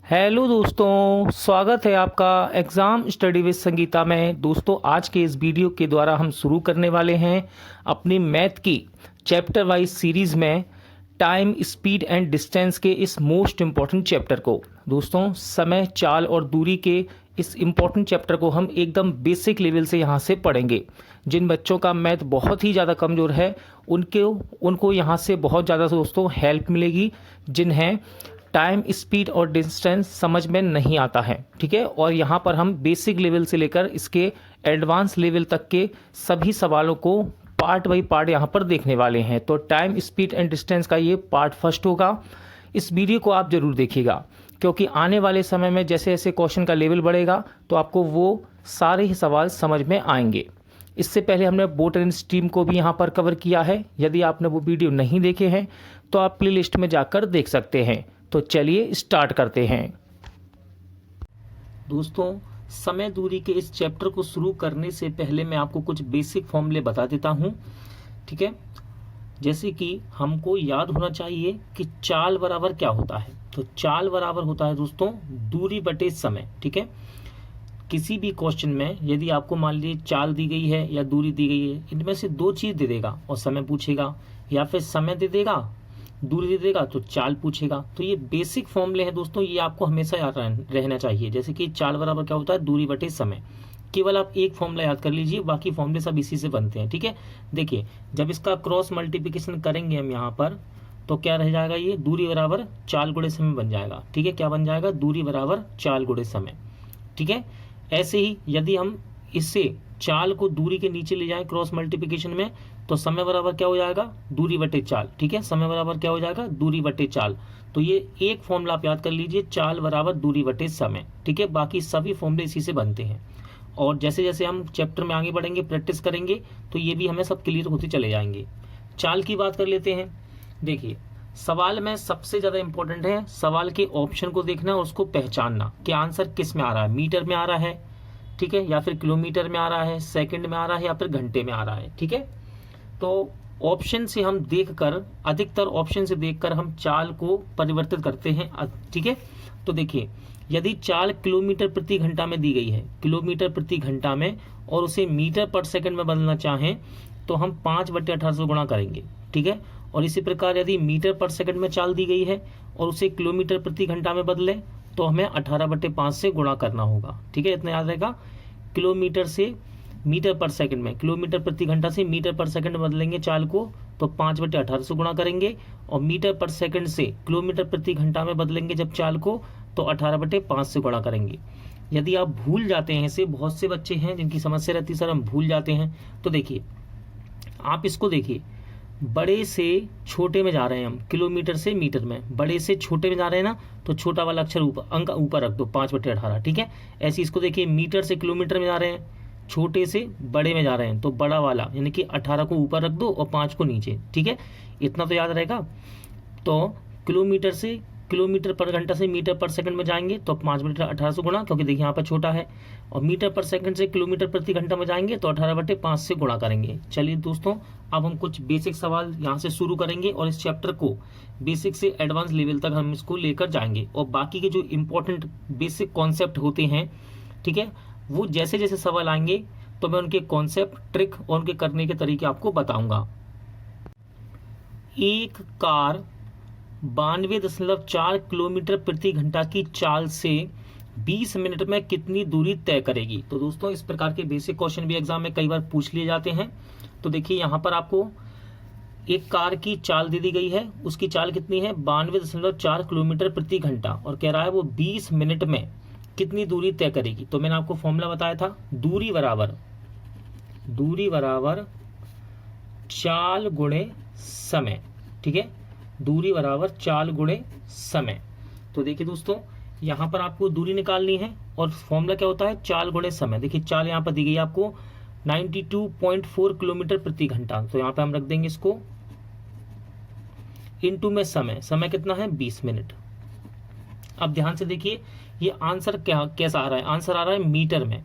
Hello दोस्तों, स्वागत है आपका एग्ज़ाम स्टडी विद संगीता में। दोस्तों, आज के इस वीडियो के द्वारा हम शुरू करने वाले हैं अपनी मैथ की चैप्टर वाइज सीरीज़ में टाइम, स्पीड एंड डिस्टेंस के इस मोस्ट इम्पॉर्टेंट चैप्टर को। दोस्तों, समय, चाल और दूरी के इस इम्पॉर्टेंट चैप्टर को हम एकदम बेसिक लेवल से यहाँ से पढ़ेंगे। जिन बच्चों का मैथ बहुत ही ज़्यादा कमज़ोर है उनको यहाँ से बहुत ज़्यादा दोस्तों हेल्प मिलेगी, जिन्हें टाइम, स्पीड और डिस्टेंस समझ में नहीं आता है। ठीक है, और यहाँ पर हम बेसिक लेवल से लेकर इसके एडवांस लेवल तक के सभी सवालों को पार्ट बाई पार्ट यहाँ पर देखने वाले हैं। तो टाइम, स्पीड एंड डिस्टेंस का ये पार्ट फर्स्ट होगा। इस वीडियो को आप जरूर देखिएगा, क्योंकि आने वाले समय में जैसे जैसे क्वेश्चन का लेवल बढ़ेगा तो आपको वो सारे ही सवाल समझ में आएंगे। इससे पहले हमने बोट एंड स्ट्रीम को भी यहाँ पर कवर किया है। यदि आपने वो वीडियो नहीं देखे हैं तो आप प्लेलिस्ट में जाकर देख सकते हैं। तो चलिए स्टार्ट करते हैं। दोस्तों, समय दूरी के इस चैप्टर को शुरू करने से पहले मैं आपको कुछ बेसिक फॉर्मूले बता देता हूं। ठीक है, जैसे कि हमको याद होना चाहिए कि चाल बराबर क्या होता है। तो चाल बराबर होता है दोस्तों दूरी बटे समय। ठीक है, किसी भी क्वेश्चन में यदि आपको मान लीजिए चाल दी गई है या दूरी दी गई है, इनमें से दो चीज दे देगा और समय पूछेगा, या फिर समय दे देगा, दूरी दे देगा तो चाल पूछेगा। तो ये बेसिक फॉर्मूले हैं दोस्तों, ये आपको हमेशा याद रहना चाहिए। जैसे कि चाल बराबर क्या होता है, दूरी बटे समय। केवल आप एक फॉर्मूला याद कर लीजिए, बाकी फॉर्मूले सब इसी से बनते हैं। ठीक है, देखिए जब इसका क्रॉस मल्टीप्लिकेशन करेंगे हम यहाँ पर, तो क्या रह जाएगा, ये दूरी बराबर चाल गुणे समय बन जाएगा। ठीक है, क्या बन जाएगा, दूरी बराबर चाल गुणे समय। ठीक है, ऐसे ही यदि हम इससे चाल को दूरी के नीचे ले जाएं क्रॉस मल्टीप्लिकेशन में, तो समय बराबर क्या हो जाएगा, दूरी बटे चाल। ठीक है, समय बराबर क्या हो जाएगा, दूरी बटे चाल। तो ये एक फॉर्मूला आप याद कर लीजिए, चाल बराबर दूरी बटे समय। ठीक है, बाकी सभी फॉर्मूले इसी से बनते हैं। और जैसे जैसे हम चैप्टर में आगे बढ़ेंगे, प्रैक्टिस करेंगे, तो ये भी हमें सब क्लियर होते चले जाएंगे। चाल की बात कर लेते हैं। देखिए, सवाल में सबसे ज्यादा इंपॉर्टेंट है सवाल के ऑप्शन को देखना और उसको पहचानना कि आंसर किस में आ रहा है, मीटर में आ रहा है, ठीक है, या फिर किलोमीटर में आ रहा है, सेकंड में आ रहा है, या फिर घंटे में आ रहा है। ठीक है, तो ऑप्शन से हम देखकर, अधिकतर ऑप्शन से देखकर हम चाल को परिवर्तित करते हैं। ठीक है, तो देखिए यदि चाल किलोमीटर प्रति घंटा में दी गई है, किलोमीटर प्रति घंटा में, और उसे मीटर पर सेकंड में बदलना चाहें तो हम 5/1800 से गुणा करेंगे। ठीक है, और इसी प्रकार यदि मीटर पर सेकंड में चाल दी गई है और उसे किलोमीटर प्रति घंटा में बदले तो हमें 18/5 से गुणा करना होगा। ठीक है, इतना याद रहेगा। किलोमीटर से मीटर पर सेकंड में, किलोमीटर प्रति घंटा से मीटर पर सेकंड में बदलेंगे चाल को तो 5/1800 से गुणा करेंगे, और मीटर पर सेकंड से किलोमीटर प्रति घंटा में बदलेंगे जब चाल को तो 18/5 से गुणा करेंगे। यदि आप भूल जाते हैं इसे, बहुत से बच्चे हैं जिनकी समस्या रहती है सर हम भूल जाते हैं, तो देखिए आप इसको देखिए, बड़े से छोटे में जा रहे हैं हम, किलोमीटर से मीटर में, बड़े से छोटे में जा रहे हैं ना, तो छोटा वाला अक्षर ऊपर, अंक ऊपर रख दो, 5/18। ठीक है, ऐसे इसको देखिए, मीटर से किलोमीटर में जा रहे हैं, छोटे से बड़े में जा रहे हैं, तो बड़ा वाला यानी कि 18 को ऊपर रख दो और 5 को नीचे। ठीक है, इतना तो याद रहेगा। तो किलोमीटर से, किलोमीटर पर घंटा से मीटर पर सेकंड में जाएंगे तो 5/1800 गुणा, क्योंकि देखिए यहाँ पर छोटा है, और मीटर पर सेकंड से किलोमीटर प्रति घंटा में जाएंगे तो 18/5 से गुणा करेंगे। चलिए दोस्तों, अब हम कुछ बेसिक सवाल यहाँ से शुरू करेंगे और इस चैप्टर को बेसिक से एडवांस लेवल तक हम इसको लेकर जाएंगे, और बाकी के जो इंपॉर्टेंट बेसिक कॉन्सेप्ट होते हैं, ठीक है, वो जैसे जैसे सवाल आएंगे तो मैं उनके कॉन्सेप्ट, ट्रिक और उनके करने के तरीके आपको बताऊंगा। एक कार 92.4 किलोमीटर प्रति घंटा की चाल से 20 मिनट में कितनी दूरी तय करेगी। तो दोस्तों, इस प्रकार के बेसिक क्वेश्चन भी एग्जाम में कई बार पूछ लिए जाते हैं। तो देखिए यहाँ पर आपको एक कार की चाल दे दी गई है, उसकी चाल कितनी है, 92.4 किलोमीटर प्रति घंटा, और कह रहा है वो 20 मिनट में कितनी दूरी तय करेगी। तो मैंने आपको फॉर्मूला बताया था, दूरी बराबर चाल गुणे समय। ठीक है, दूरी बराबर चाल गुणे समय। तो देखिए दोस्तों, यहाँ पर आपको दूरी निकालनी है और फॉर्मूला क्या होता है, चाल गुणे समय। देखिए चाल यहाँ पर दी गई है आपको 92.4 किलोमीटर प्रति घंटा, तो यहाँ पे हम रख देंगे इसको इनटू में समय, समय कितना है, 20 मिनट। अब ध्यान से देखिए ये आंसर कैसा आ रहा है, आंसर आ रहा है मीटर में।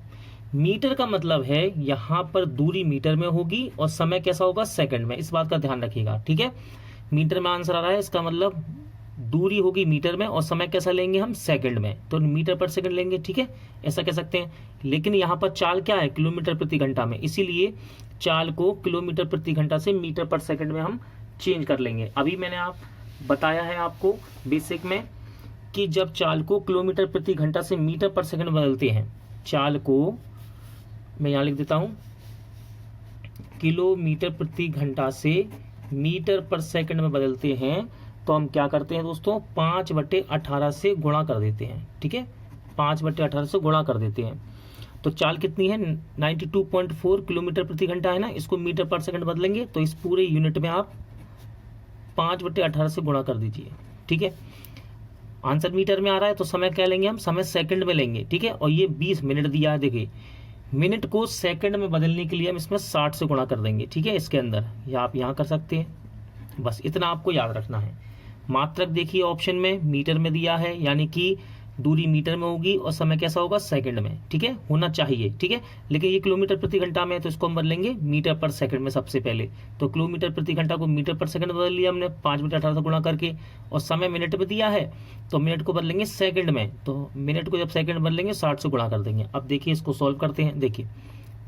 मीटर का मतलब है यहाँ पर दूरी मीटर में होगी और समय कैसा होगा, सेकंड में। इस बात का ध्यान रखिएगा। ठीक है, मीटर में आंसर आ रहा है, इसका मतलब दूरी होगी मीटर में और समय कैसा लेंगे हम, सेकंड में, तो मीटर पर सेकंड लेंगे। ठीक है, ऐसा कह सकते हैं। लेकिन यहाँ पर चाल क्या है, किलोमीटर प्रति घंटा में, इसीलिए चाल को किलोमीटर प्रति घंटा से मीटर पर सेकंड में हम चेंज कर लेंगे। अभी मैंने बताया है आपको बेसिक में कि जब चाल को किलोमीटर प्रति घंटा से मीटर पर सेकंड बदलते हैं, चाल को मैं यहाँ लिख देता हूँ, किलोमीटर प्रति घंटा से मीटर पर सेकंड में बदलते हैं, तो हम क्या करते हैं दोस्तों, 5/18 से गुणा कर देते हैं। ठीक है, 5/18 से गुणा कर देते हैं। तो चाल कितनी है, 92.4 किलोमीटर प्रति घंटा है ना, इसको मीटर पर सेकंड बदलेंगे तो इस पूरे यूनिट में आप 5/18 से गुणा कर दीजिए। ठीक है, आंसर मीटर में आ रहा है तो समय क्या लेंगे हम, समय सेकंड में लेंगे। ठीक है, और ये 20 मिनट दिया है, देखिए मिनट को सेकंड में बदलने के लिए हम इसमें 60 से गुणा कर देंगे। ठीक है, इसके अंदर या आप यहाँ कर सकते हैं, बस इतना आपको याद रखना है। मात्रक देखिए ऑप्शन में मीटर में दिया है, यानी कि दूरी मीटर में होगी और समय कैसा होगा, सेकंड में। ठीक है, होना चाहिए। ठीक है, लेकिन ये किलोमीटर प्रति घंटा में है तो इसको हम बदलेंगे मीटर पर सेकंड में सबसे पहले। तो किलोमीटर प्रति घंटा को मीटर पर सेकंड बदल लिया हमने 5/18 से गुणा करके, और समय मिनट में दिया है तो मिनट को बदलेंगे सेकंड में, तो मिनट को जब सेकंड बदलेंगे 60 से गुणा कर देंगे। अब देखिए इसको सॉल्व करते हैं। देखिए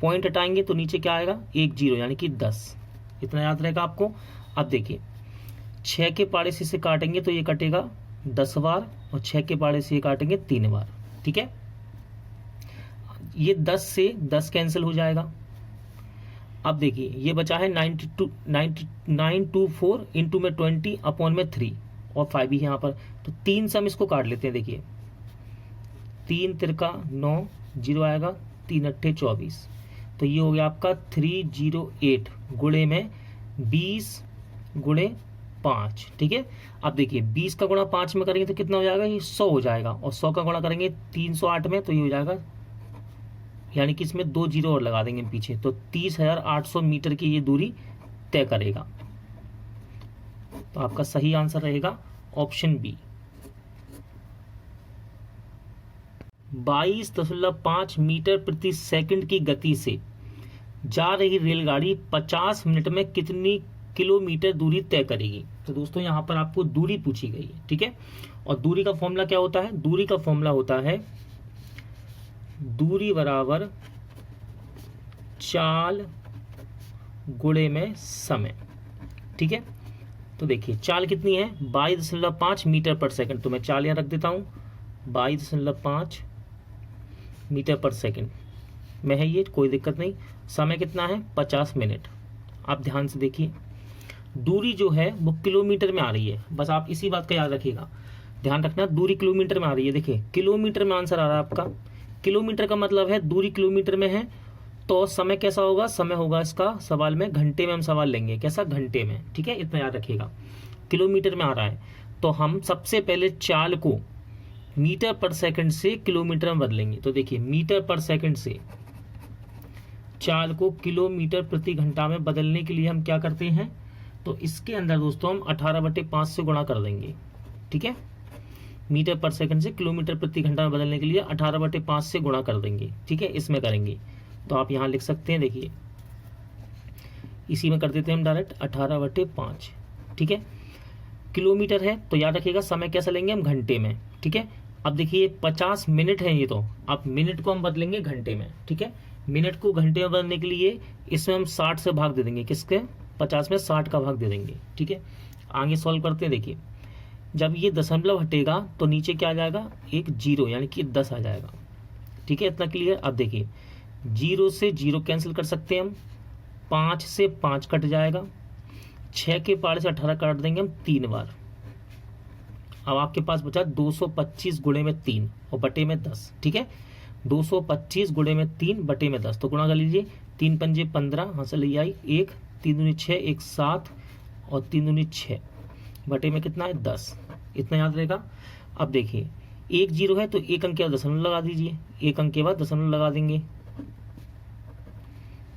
पॉइंट हटाएंगे तो नीचे क्या आएगा, 1 0 यानी कि 10, इतना याद रहेगा आपको। अब देखिए 6 के पाड़े से इसे काटेंगे तो ये कटेगा 10 बार, और 6 के पाड़े से ये काटेंगे 3 बार। ठीक है, ये 10 से 10 कैंसिल हो जाएगा। अब देखिए ये बचा है 924 इंटू में 20 अपॉन में 3 और 5 भी यहाँ पर, तो 3 से हम इसको काट लेते हैं। देखिए 3 तिरका 9, 0 आएगा, 3 अट्ठे 24, तो ये हो गया आपका 308 गुणे में 20 गुणे 5। ठीक है, अब देखिए 20 का गुणा 5 में करेंगे तो कितना हो जाएगा, ये 100 हो जाएगा, और 100 का गुणा करेंगे 308 में तो ये हो जाएगा, यानी कि इसमें 2 0 और लगा देंगे पीछे, तो 30,800 मीटर की ये दूरी तय करेगा। तो आपका सही आंसर रहेगा ऑप्शन बी। 22.5 मीटर प्रति सेकंड की गति से जा रही रेलगाड़ी 50 मिनट में कितनी किलोमीटर दूरी तय करेगी। तो दोस्तों यहाँ पर आपको दूरी पूछी गई है। ठीक है, और दूरी का फॉर्मूला क्या होता है, दूरी का फॉर्मूला होता है दूरी बराबर चाल गुणे में समय। ठीक है, तो देखिए चाल कितनी है, 22.5 मीटर पर सेकंड, तो मैं चाल यहाँ रख देता हूँ, 22.5 मीटर पर सेकंड में है ये, कोई दिक्कत नहीं। समय कितना है, 50 मिनट। आप ध्यान से देखिए, दूरी जो है वो किलोमीटर में आ रही है, बस आप इसी बात का याद रखिएगा, ध्यान रखना, दूरी किलोमीटर में आ रही है। देखिए किलोमीटर में आंसर आ रहा है आपका, किलोमीटर का मतलब है दूरी किलोमीटर में है, तो समय कैसा होगा, समय होगा इसका सवाल में घंटे में, हम सवाल लेंगे कैसा, घंटे में। ठीक है, इतना याद रखिएगा, किलोमीटर में आ रहा है तो हम सबसे पहले चाल को मीटर पर सेकंड से किलोमीटर में बदलेंगे। तो देखिए मीटर पर सेकंड से चाल को किलोमीटर प्रति घंटा में बदलने के लिए हम क्या करते हैं, तो इसके अंदर दोस्तों हम 18/5 से गुणा कर देंगे। ठीक है, मीटर पर सेकंड से किलोमीटर प्रति घंटा में बदलने के लिए 18/5 से गुणा कर देंगे। ठीक है, इसमें करेंगे तो आप यहाँ लिख सकते हैं, देखिए इसी में कर देते हैं हम डायरेक्ट 18/5। ठीक है, किलोमीटर है तो याद रखिएगा समय कैसा लेंगे हम, घंटे में। ठीक है, अब देखिए 50 मिनट है ये, तो अब मिनट को हम बदलेंगे घंटे में। ठीक है, मिनट को घंटे में बदलने के लिए इसमें हम 60 से भाग दे देंगे, किसके, 50 में 60 का भाग दे देंगे। ठीक है, आगे सॉल्व करते हैं। देखिए जब ये दशमलव हटेगा तो नीचे क्या आ जाएगा, एक 0 यानी कि 10 आ जाएगा। ठीक है, इतना क्लियर। अब देखिए 0 से 0 कैंसिल कर सकते हैं हम, 5 से 5 कट जाएगा, 6 के पारे से 18 काट देंगे हम 3 बार। अब आपके पास बचा 225 गुणे में 3 और बटे में 10। ठीक है, 225 गुणे में 3 बटे में 10, तो गुणा कर लीजिए, 3 पंजे 15, हाँ से ले आई 1, 3 दूनी 6, 1 7 और 3 दूनी 6, बटे में कितना है 10, इतना याद रहेगा। अब देखिए 1 0 है तो 1 अंक के बाद दशमलव लगा दीजिए, 1 अंक के बाद दशमलव लगा देंगे,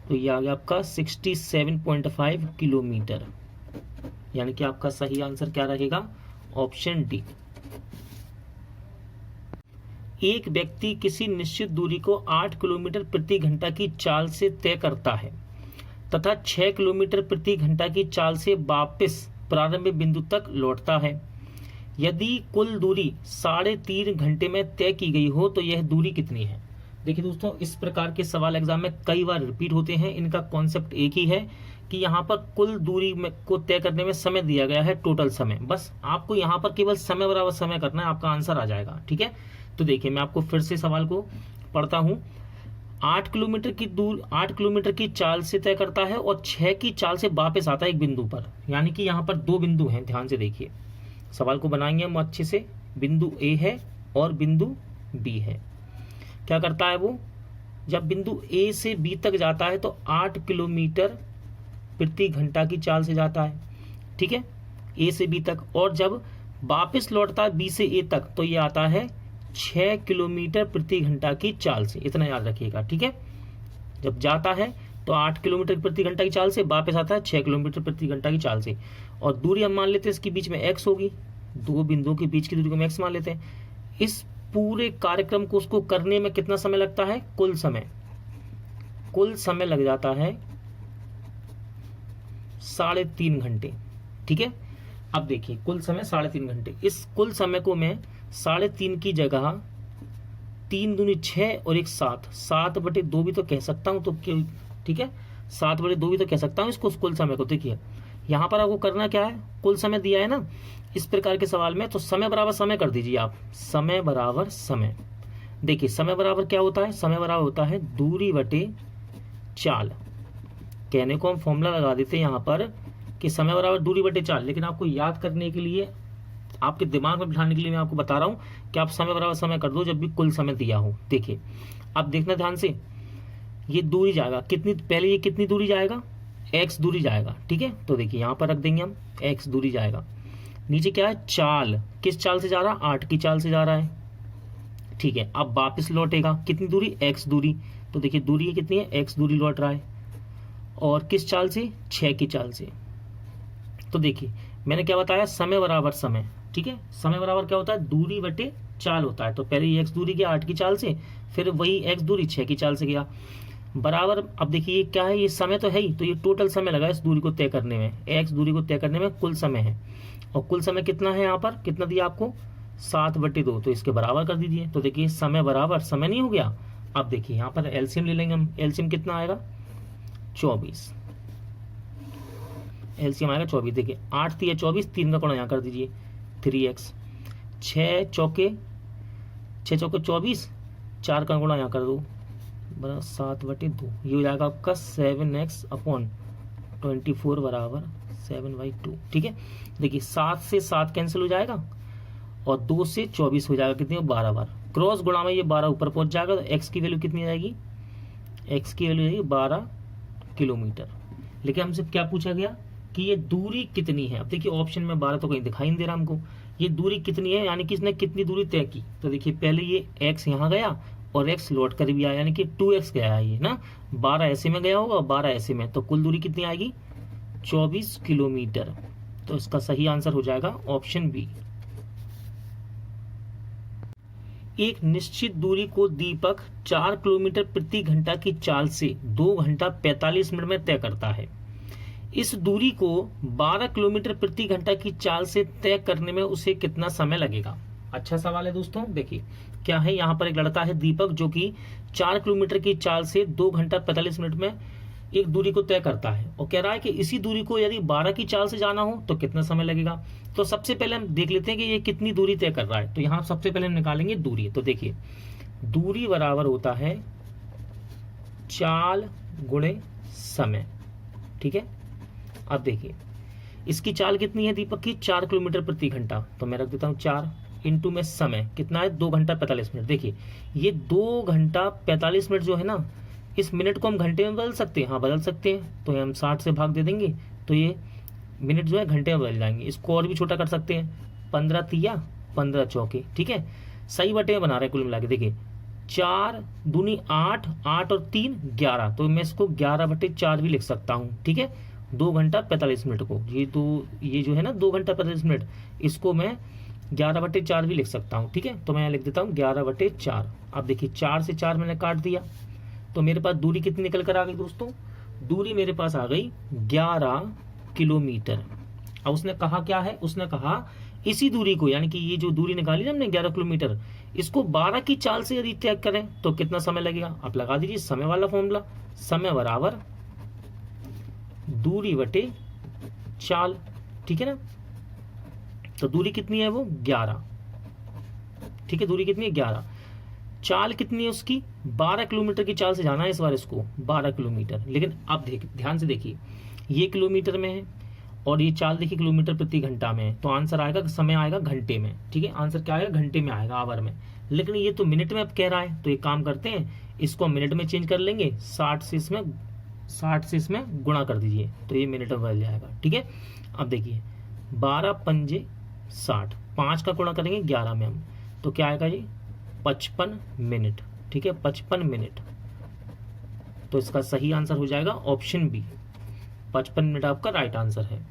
तो ये आ गया आपका 67.5 किलोमीटर, यानी कि आपका सही आंसर क्या रहेगा, ऑप्शन डी। एक व्यक्ति किसी निश्चित दूरी को 8 किलोमीटर प्रति घंटा की चाल से तय करता है तथा 6 किलोमीटर प्रति घंटा की चाल से वापस प्रारंभिक बिंदु तक लौटता है। यदि कुल दूरी 3.5 घंटे में तय की गई हो तो यह दूरी कितनी है। देखिए दोस्तों, इस प्रकार के सवाल एग्जाम में कई बार रिपीट होते हैं। इनका कॉन्सेप्ट एक ही है कि यहाँ पर कुल दूरी को तय करने में समय दिया गया है, टोटल समय। बस आपको यहाँ पर केवल समय बराबर समय करना है, आपका आंसर आ जाएगा। ठीक है, तो देखिए मैं आपको फिर से सवाल को पढ़ता हूँ। 8 किलोमीटर की चाल से तय करता है और 6 की चाल से वापस आता है एक बिंदु पर। यानी कि यहाँ पर 2 बिंदु हैं, ध्यान से देखिए। सवाल को बनाएंगे हम अच्छे से। बिंदु ए है और बिंदु बी है। क्या करता है वो, जब बिंदु ए से बी तक जाता है तो 8 किलोमीटर प्रति घंटा की चाल से जाता है। ठीक है, ए से बी तक। और जब वापस लौटता है बी से ए तक तो ये आता है 6 किलोमीटर प्रति घंटा की चाल से। इतना याद रखिएगा। ठीक है, जब जाता है तो 8 किलोमीटर प्रति घंटा की चाल से, वापस आता है 6 किलोमीटर प्रति घंटा की चाल से। और दूरी हम मान लेते हैं इसके बीच में x होगी, 2 बिंदुओं के बीच की दूरी को हम x मान लेते हैं। इस पूरे कार्यक्रम को उसको करने में कितना समय लगता है, कुल समय लग जाता है 3.5 घंटे। ठीक है, अब देखिए कुल समय 3.5 घंटे। इस कुल समय को मैं 3.5 की जगह 3 दूनी 6 और 1 7/2 भी तो कह सकता हूं। तो ठीक है, 7/2 भी तो कह सकता हूं इसको, कुल समय को। देखिए यहां पर आपको करना क्या है, कुल समय दिया है ना इस प्रकार के सवाल में, तो समय बराबर समय कर दीजिए आप। समय बराबर समय। देखिए समय बराबर क्या होता है, समय बराबर होता है दूरी बटे चाल। कहने को हम फॉर्मूला लगा देते हैं यहाँ पर कि समय बराबर दूरी बटे चाल, लेकिन आपको याद करने के लिए, आपके दिमाग में बिठाने के लिए मैं आपको बता रहा हूँ कि आप समय बराबर समय कर दो जब भी कुल समय दिया हो। देखिए अब देखना ध्यान से, ये दूरी जाएगा कितनी, पहले ये कितनी दूरी जाएगा, x दूरी जाएगा। ठीक है, तो देखिए यहाँ पर रख देंगे हम, x दूरी जाएगा। नीचे क्या है, चाल, किस चाल से जा रहा है, 8 की चाल से जा रहा है। ठीक है, अब वापस लौटेगा कितनी दूरी, x दूरी। तो देखिए दूरी कितनी है, x दूरी लौट रहा है। और किस चाल से, 6 की चाल से। तो देखिए मैंने क्या बताया, समय बराबर समय। ठीक है, समय बराबर क्या होता है, दूरी बटे चाल होता है। तो पहले ये x दूरी गया 8 की चाल से, फिर वही x दूरी 6 की चाल से गया, बराबर। अब देखिए ये क्या है, ये समय तो है ही, तो ये टोटल समय लगा इस दूरी को तय करने में, x दूरी को तय करने में कुल समय है। और कुल समय कितना है, यहाँ पर कितना दिया आपको, 7/2, तो इसके बराबर कर दीजिए। तो देखिए समय बराबर समय नहीं हो गया। अब देखिए यहाँ पर एलसीएम ले लेंगे हम, एलसीएम कितना आएगा, 24। एलसीएम आएगा 24। देखिए 8 3 24, 3 का गुणा यहाँ कर दीजिए, 3x। 6 चौके 24, 4 का गुणा यहाँ कर दो, 7/2। ये हो जाएगा आपका 7x/24 बराबर 7/2। ठीक है, देखिए 7 से 7 कैंसिल हो जाएगा और 2 से 24 हो जाएगा, कितनी 12 बार। क्रॉस गुणा में ये 12 ऊपर पहुंच जाएगा, तो x की वैल्यू कितनी आएगी, x की वैल्यू आएगी 12 किलोमीटर। लेकिन हमसे क्या पूछा गया कि ये दूरी कितनी है। अब देखिए ऑप्शन में 12 तो कहीं दिखाई नहीं दे रहा हमको, ये दूरी कितनी है, यानी कि इसने कितनी दूरी तय की। तो देखिए पहले ये x यहाँ गया और x लौट कर भी आया, यानी कि 2x गया है ये ना, 12 ऐसे में गया होगा और 12 ऐसे में, तो कुल दूरी कितनी आएगी, 24 किलोमीटर। तो इसका सही आंसर हो जाएगा ऑप्शन बी। एक निश्चित दूरी को दीपक 4 किलोमीटर प्रति घंटा की चाल से 2 घंटा 45 मिनट में तय करता है। इस दूरी को 12 किलोमीटर प्रति घंटा की चाल से तय करने में उसे कितना समय लगेगा। अच्छा सवाल है दोस्तों। देखिए क्या है, यहाँ पर एक लड़का है दीपक, जो कि 4 किलोमीटर की चाल से 2 घंटा 45 मिनट में एक दूरी को तय करता है और कह रहा है कि इसी दूरी को यदि 12 की चाल से जाना हो तो कितना समय लगेगा। तो सबसे पहले हम देख लेते हैं कि ये कितनी दूरी तय कर रहा है। तो यहाँ सबसे पहले हम निकालेंगे दूरी। तो देखिए दूरी बराबर होता है चाल गुणे समय। ठीक है, अब देखिए इसकी चाल कितनी है दीपक की, 4 किलोमीटर प्रति घंटा। तो मैं रख देता हूँ 4 इंटू में समय कितना है, 2 घंटा 45 मिनट। देखिए ये 2 घंटा 45 मिनट जो है ना, इस मिनट को हम घंटे में बदल सकते हैं, हाँ बदल सकते हैं। तो हम 60 से भाग दे देंगे तो ये मिनट जो है घंटे में बदल जाएंगे। इसको और भी छोटा कर सकते हैं, 15 तिया 15 चौके। ठीक है, सही बटे में बना रहे कुल मिला के। देखिए 4 दूनी 8, 8 और 3 11, तो मैं इसको 11/4 भी लिख सकता हूँ। ठीक है, 2 घंटा 45 मिनट को, ये जो है ना 2 घंटा 45 मिनट, इसको मैं 11/4 भी लिख सकता हूँ। ठीक है, तो मैं लिख देता हूँ 11/4। अब देखिए 4 से 4 मैंने काट दिया, तो मेरे पास दूरी कितनी निकल कर आ गई दोस्तों, दूरी मेरे पास आ गई 11 किलोमीटर। अब उसने कहा क्या है, उसने कहा इसी दूरी को, यानी कि ये जो दूरी निकाली ना हमने 11 किलोमीटर, इसको 12 की चाल से यदि तय करें तो कितना समय लगेगा? आप लगा दीजिए समय वाला फॉर्मूला, समय बराबर दूरी बटे चाल, ठीक है ना। तो दूरी कितनी है वो 11, ठीक है, दूरी कितनी है 11, चाल कितनी है उसकी 12 किलोमीटर की चाल से जाना है इस बार इसको 12 किलोमीटर। लेकिन अब ध्यान से देखिए, ये किलोमीटर में है और ये चाल देखिए किलोमीटर प्रति घंटा में है, तो आंसर आएगा, समय आएगा घंटे में, ठीक है, आंसर क्या आएगा घंटे में आएगा, आवर में। लेकिन ये तो मिनट में अब कह रहा है, तो एक काम करते हैं, इसको मिनट में चेंज कर लेंगे, 60 से इसमें गुणा कर दीजिए तो ये मिनट में बदल जाएगा, ठीक है। अब देखिए 12 पंजे 60, 5 का गुणा करेंगे 11 में हम, तो क्या आएगा जी 55 मिनट, ठीक है, 55 मिनट। तो इसका सही आंसर हो जाएगा ऑप्शन बी, 55 मिनट आपका राइट आंसर है।